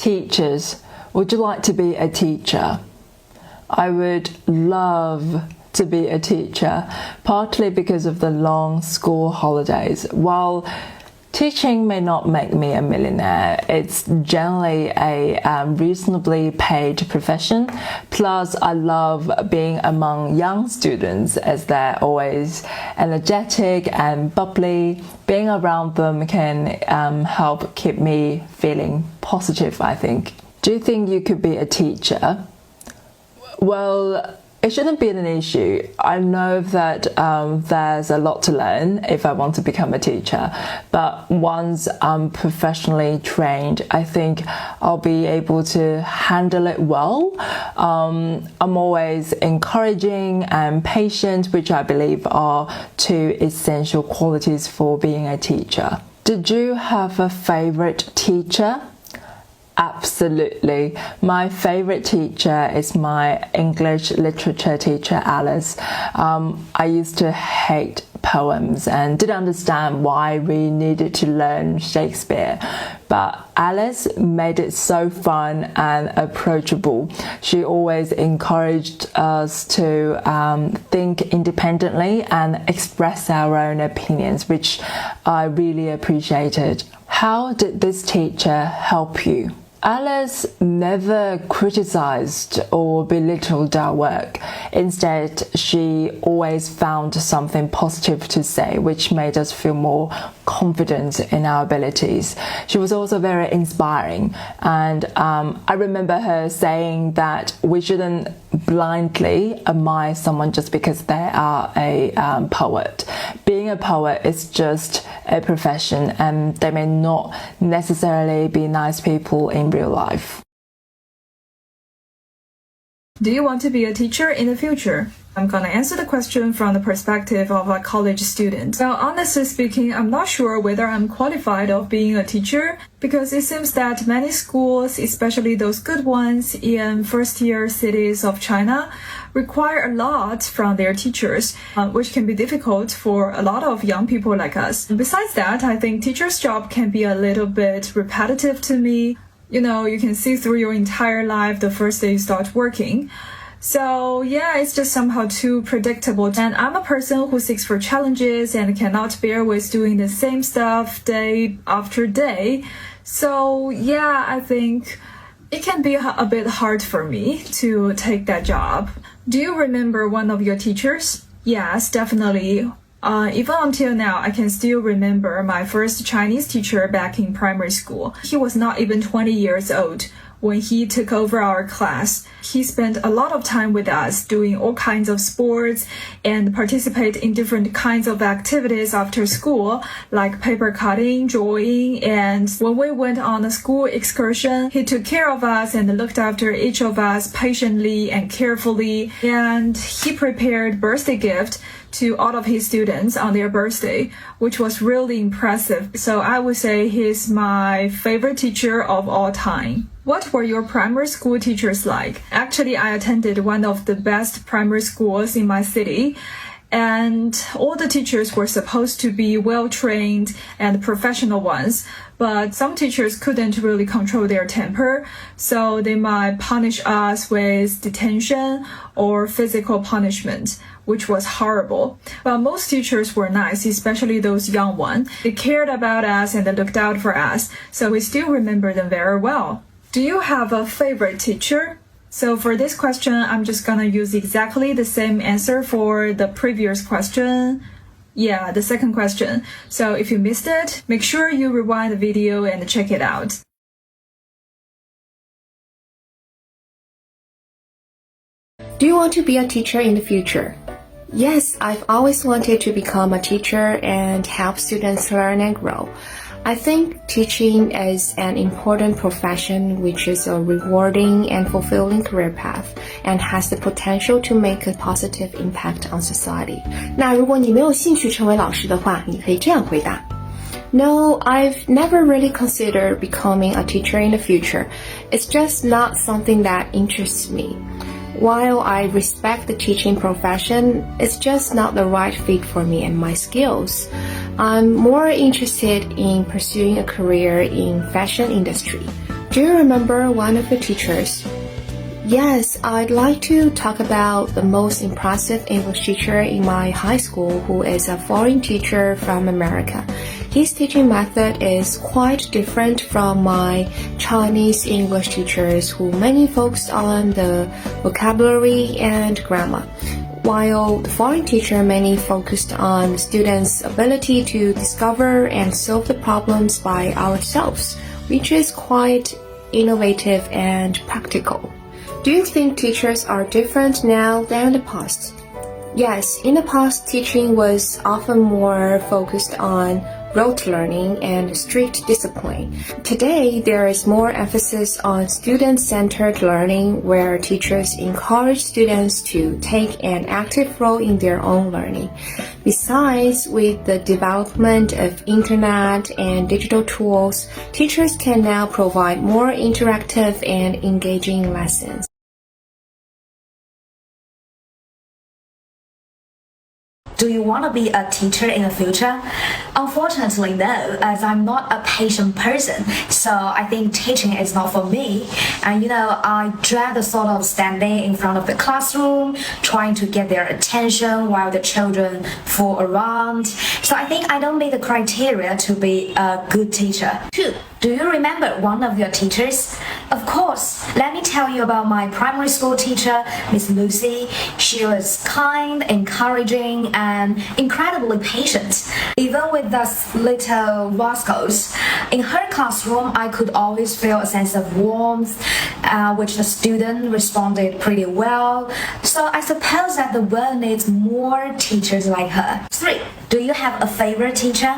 Teachers, would you like to be a teacher? I would love to be a teacher, partly because of the long school holidays. While teaching may not make me a millionaire, it's generally a reasonably paid profession. Plus, I love being among young students as they're always energetic and bubbly. Being around them can help keep me feeling positive, I think. Do you think you could be a teacher? Well, it shouldn't be an issue. I know that there's a lot to learn if I want to become a teacher, but once I'm professionally trained, I think I'll be able to handle it well. I'm always encouraging and patient, which I believe are two essential qualities for being a teacher. Did you have a favorite teacher? Absolutely. My favorite teacher is my English literature teacher, Alice. I used to hate poems and didn't understand why we needed to learn Shakespeare. But Alice made it so fun and approachable. She always encouraged us to think independently and express our own opinions, which I really appreciated. How did this teacher help you? Alice never criticized or belittled our work. Instead, she always found something positive to say, which made us feel more confident in our abilities. She was also very inspiring, and I remember her saying that we shouldn't blindly admire someone just because they are a poet. Being a poet is just a profession, and they may not necessarily be nice people in real life. Do you want to be a teacher in the future? I'm gonna answer the question from the perspective of a college student. Now, honestly speaking, I'm not sure whether I'm qualified of being a teacher, because it seems that many schools, especially those good ones in first-tier cities of China, require a lot from their teachers, which can be difficult for a lot of young people like us. Besides that, I think teacher's job can be a little bit repetitive to me. You know, you can see through your entire life the first day you start working. So yeah, it's just somehow too predictable. And I'm a person who seeks for challenges and cannot bear with doing the same stuff day after day. So yeah, I think it can be a bit hard for me to take that job. Do you remember one of your teachers? Yes, definitely. Even until now, I can still remember my first Chinese teacher back in primary school. He was not even 20 years old when he took over our class. He spent a lot of time with us doing all kinds of sports and participate in different kinds of activities after school, like paper cutting, drawing, and when we went on a school excursion, he took care of us and looked after each of us patiently and carefully, and he prepared birthday gifts to all of his students on their birthday, which was really impressive. So I would say he's my favorite teacher of all time. What were your primary school teachers like? Actually, I attended one of the best primary schools in my city, and all the teachers were supposed to be well-trained and professional ones, but some teachers couldn't really control their temper, so they might punish us with detention or physical punishment, which was horrible. But most teachers were nice, especially those young ones. They cared about us and they looked out for us, so we still remember them very well. Do you have a favorite teacher? So for this question, I'm just gonna use exactly the same answer for the previous question. Yeah, the second question. So if you missed it, make sure you rewind the video and check it out. Do you want to be a teacher in the future? Yes, I've always wanted to become a teacher and help students learn and grow. I think teaching is an important profession which is a rewarding and fulfilling career path and has the potential to make a positive impact on society. 那如果你没有兴趣成为老师的话，你可以这样回答。No, I've never really considered becoming a teacher in the future. It's just not something that interests me. While I respect the teaching profession, it's just not the right fit for me and my skills. I'm more interested in pursuing a career in fashion industry. Do you remember one of your teachers? Yes, I'd like to talk about the most impressive English teacher in my high school who is a foreign teacher from America. His teaching method is quite different from my Chinese English teachers who mainly focused on the vocabulary and grammar, while the foreign teacher mainly focused on the students' ability to discover and solve the problems by ourselves, which is quite innovative and practical. Do you think teachers are different now than in the past? Yes, in the past, teaching was often more focused on rote learning and strict discipline. Today, there is more emphasis on student-centered learning where teachers encourage students to take an active role in their own learning. Besides, with the development of internet and digital tools, teachers can now provide more interactive and engaging lessons. Do you want to be a teacher in the future? Unfortunately, no, as I'm not a patient person, so I think teaching is not for me. And I dread the thought of standing in front of the classroom, trying to get their attention while the children fool around. So I think I don't meet the criteria to be a good teacher. 2. Do you remember one of your teachers? Of course, let me tell you about my primary school teacher, Miss Lucy. She was kind, encouraging, and incredibly patient. Even with us little rascals, in her classroom, I could always feel a sense of warmth, which the student responded pretty well. So I suppose that the world needs more teachers like her. 3. Do you have a favorite teacher?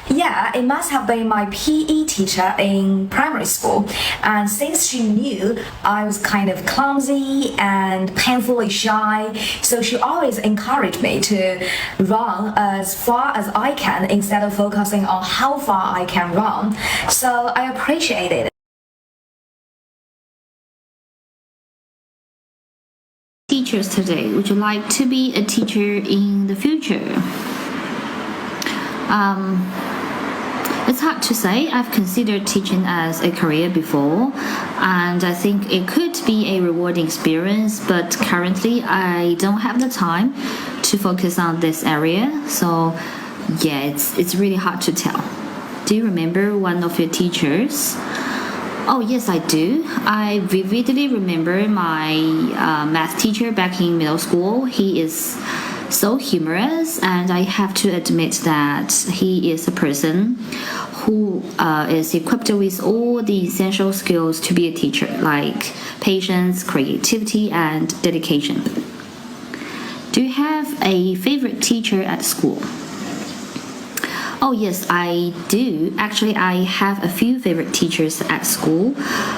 Yeah, it must have been my PE teacher in primary school. And since she knew I was kind of clumsy and painfully shy, so she always encouraged me to run as far as I can instead of focusing on how far I can run. So I appreciate it. Teachers today, would you like to be a teacher in the future? It's hard to say. I've considered teaching as a career before, and I think it could be a rewarding experience, but currently I don't have the time to focus on this area, so yeah, it's really hard to tell. Do you remember one of your teachers? Oh yes, I do. I vividly remember my math teacher back in middle school. He is so humorous, and I have to admit that he is a person who is equipped with all the essential skills to be a teacher, like patience, creativity, and dedication. Do you have a favorite teacher at school? Oh yes, I do. Actually, I have a few favorite teachers at school,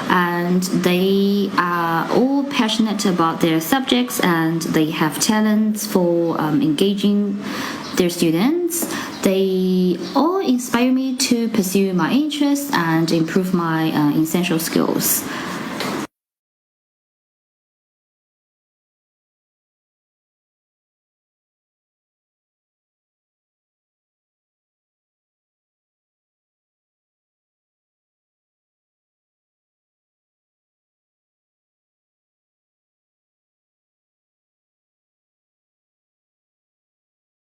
and they are all passionate about their subjects, and they have talents for engaging their students. They all inspire me to pursue my interests and improve my essential skills.